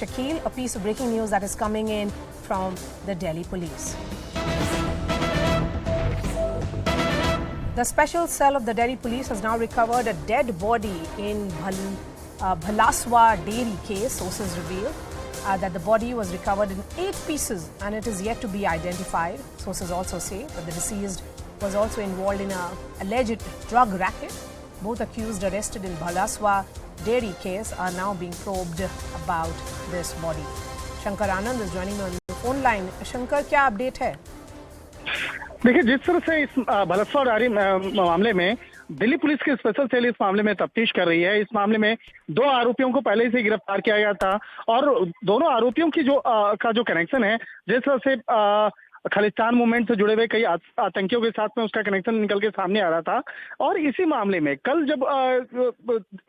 Shakil. A piece of breaking news that is coming in from the Delhi police. The special cell of the Delhi police has now recovered a dead body in Bhalaswa dairy case. Sources reveal that the body was recovered in 8 pieces and it is yet to be identified. Sources also say that the deceased was also involved in an alleged drug racket. Both accused arrested in Bhalaswa dairy case are now being probed about this body. Shankar Anand is joining me on the phone line. Shankar, क्या update है? देखिए, जिस तरह से इस Bhalswa diary मामले में Delhi police की स्पेशल सेल इस मामले में तफ्तीश कर रही है। इस मामले में 2 आरोपियों को पहले से गिरफ्तार किया गया था और दोनों आरोपियों की जो कनेक्शन है, जिस तरह से खालिस्तान मूवमेंट से जुड़े हुए कई आतंकियों के साथ में उसका कनेक्शन निकल के सामने आ रहा था। और इसी मामले में कल जब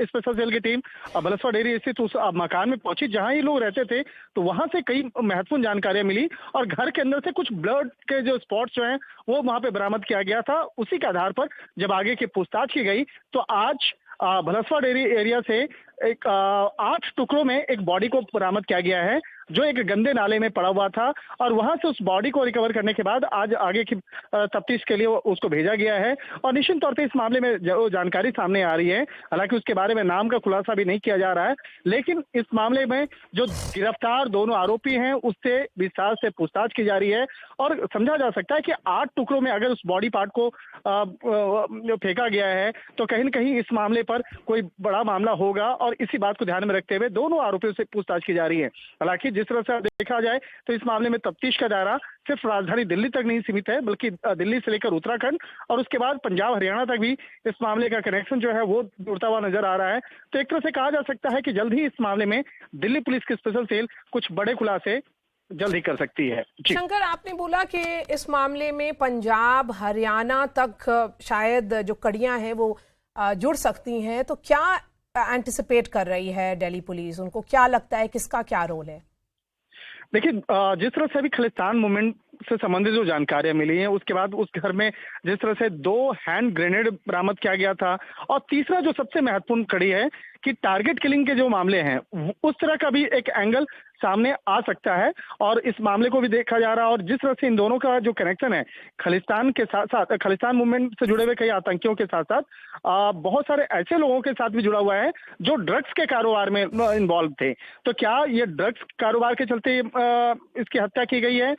स्पेशल सेल की टीम भलसवा डेयरी स्थित उस मकान में पहुंची जहां ये लोग रहते थे, तो वहां से कई महत्वपूर्ण जानकारियां मिली और घर के अंदर से कुछ ब्लड के जो स्पॉट्स जो हैं वो वहां पे बरामद किया गया था। उसी के आधार पर जब आगे की पूछताछ की गई तो आज भलसवा डेयरी एरिया से एक 8 टुकड़ों में एक बॉडी को बरामद किया गया है जो एक गंदे नाले में पड़ा हुआ था और वहां से उस बॉडी को रिकवर करने के बाद आज आगे की तफ्तीश के लिए उसको भेजा गया है। और निश्चित तौर पे इस मामले में जो जानकारी सामने आ रही है, हालांकि उसके बारे में नाम का खुलासा भी नहीं किया जा रहा है, लेकिन इस मामले में जो गिरफ्तार दोनों आरोपी हैं उससे विस्तार से पूछताछ की जा रही है और समझा जा सकता है कि 8 टुकड़ों में अगर उस बॉडी पार्ट को फेंका गया है तो कहीं न कहीं इस मामले पर कोई बड़ा मामला होगा और इसी बात को ध्यान में रखते हुए दोनों आरोपियों से पूछताछ की जा रही है। हालांकि जिस तरह से देखा जाए तो इस मामले में तफ्तीश का दायरा सिर्फ राजधानी दिल्ली तक नहीं सीमित है, बल्कि दिल्ली से लेकर उत्तराखंड और उसके बाद पंजाब हरियाणा तक भी इस मामले का कनेक्शन जो है वो जुड़ता हुआ नजर आ रहा है। तो एक तरह से कहा जा सकता है कि जल्द ही इस मामले में दिल्ली पुलिस की स्पेशल सेल कुछ बड़े खुलासे जल्द ही कर सकती है। शंकर, आपने बोला कि इस मामले में पंजाब हरियाणा तक शायद जो कड़ियां हैं वो जुड़ सकती हैं, तो क्या एंटिसिपेट कर रही है दिल्ली पुलिस? उनको क्या लगता है किसका क्या रोल है? देखिए, जिस तरह से अभी खालिस्तान मूवमेंट से संबंधित जो जानकारियां मिली हैं उसके बाद उस घर में जिस तरह से 2 हैंड ग्रेनेड बरामद किया गया था और तीसरा जो सबसे महत्वपूर्ण कड़ी है कि टारगेट किलिंग के जो मामले हैं उस तरह का भी एक एंगल सामने आ सकता है और इस मामले को भी देखा जा रहा है। और जिस तरह से इन दोनों का जो कनेक्शन है खालिस्तान के साथ साथ खालिस्तान मूवमेंट से जुड़े हुए कई आतंकियों के साथ साथ बहुत सारे ऐसे लोगों के साथ भी जुड़ा हुआ है जो ड्रग्स के कारोबार में इन्वॉल्व थे। तो क्या ये ड्रग्स कारोबार के चलते इसकी हत्या की गई है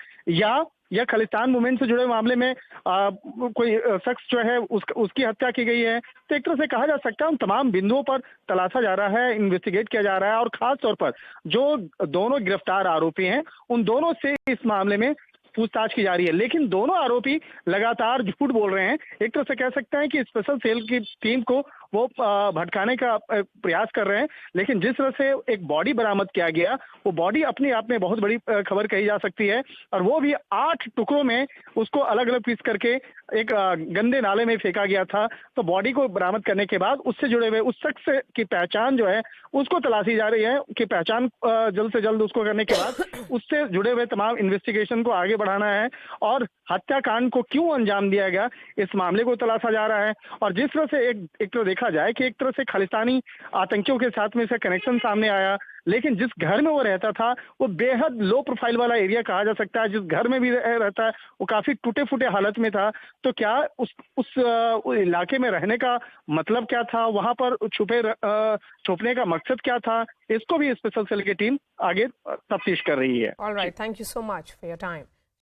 या खालिस्तान मूवमेंट से जुड़े मामले में कोई शख्स जो है उसकी हत्या की गई है? तो एक तरह से कहा जा सकता है उन तमाम बिंदुओं पर तलाशा जा रहा है, इन्वेस्टिगेट किया जा रहा है और खास तौर पर जो दोनों गिरफ्तार आरोपी हैं उन दोनों से इस मामले में पूछताछ की जा रही है। लेकिन दोनों आरोपी लगातार झूठ बोल रहे हैं। एक तरह से कह सकते हैं कि स्पेशल सेल की टीम को वो भटकाने का प्रयास कर रहे हैं, लेकिन जिस तरह से एक बॉडी बरामद किया गया वो बॉडी अपने आप में बहुत बड़ी खबर कही जा सकती है और वो भी 8 टुकड़ों में उसको अलग अलग पीस करके एक गंदे नाले में फेंका गया था। तो बॉडी को बरामद करने के बाद उससे जुड़े हुए उस शख्स की पहचान जो है उसको तलाशी जा रही है कि पहचान जल्द से जल्द उसको करने के बाद उससे जुड़े हुए तमाम इन्वेस्टिगेशन को आगे बढ़ाना है और हत्याकांड को क्यों अंजाम दिया गया इस मामले को तलाशा जा रहा है। और जिस तरह से एक तरह देखा जाए कि एक तरह से खालिस्तानी आतंकियों के साथ में इसका कनेक्शन सामने आया, लेकिन जिस घर में वो रहता था वो बेहद लो प्रोफाइल वाला एरिया कहा जा सकता है। जिस घर में भी रहता है वो काफी टूटे फूटे हालत में था। तो क्या उस इलाके में रहने का मतलब क्या था, वहां पर छुपने का मकसद क्या था, इसको भी स्पेशल सेल की टीम आगे तफ्तीश कर रही है। Alright, thank you so much for your time.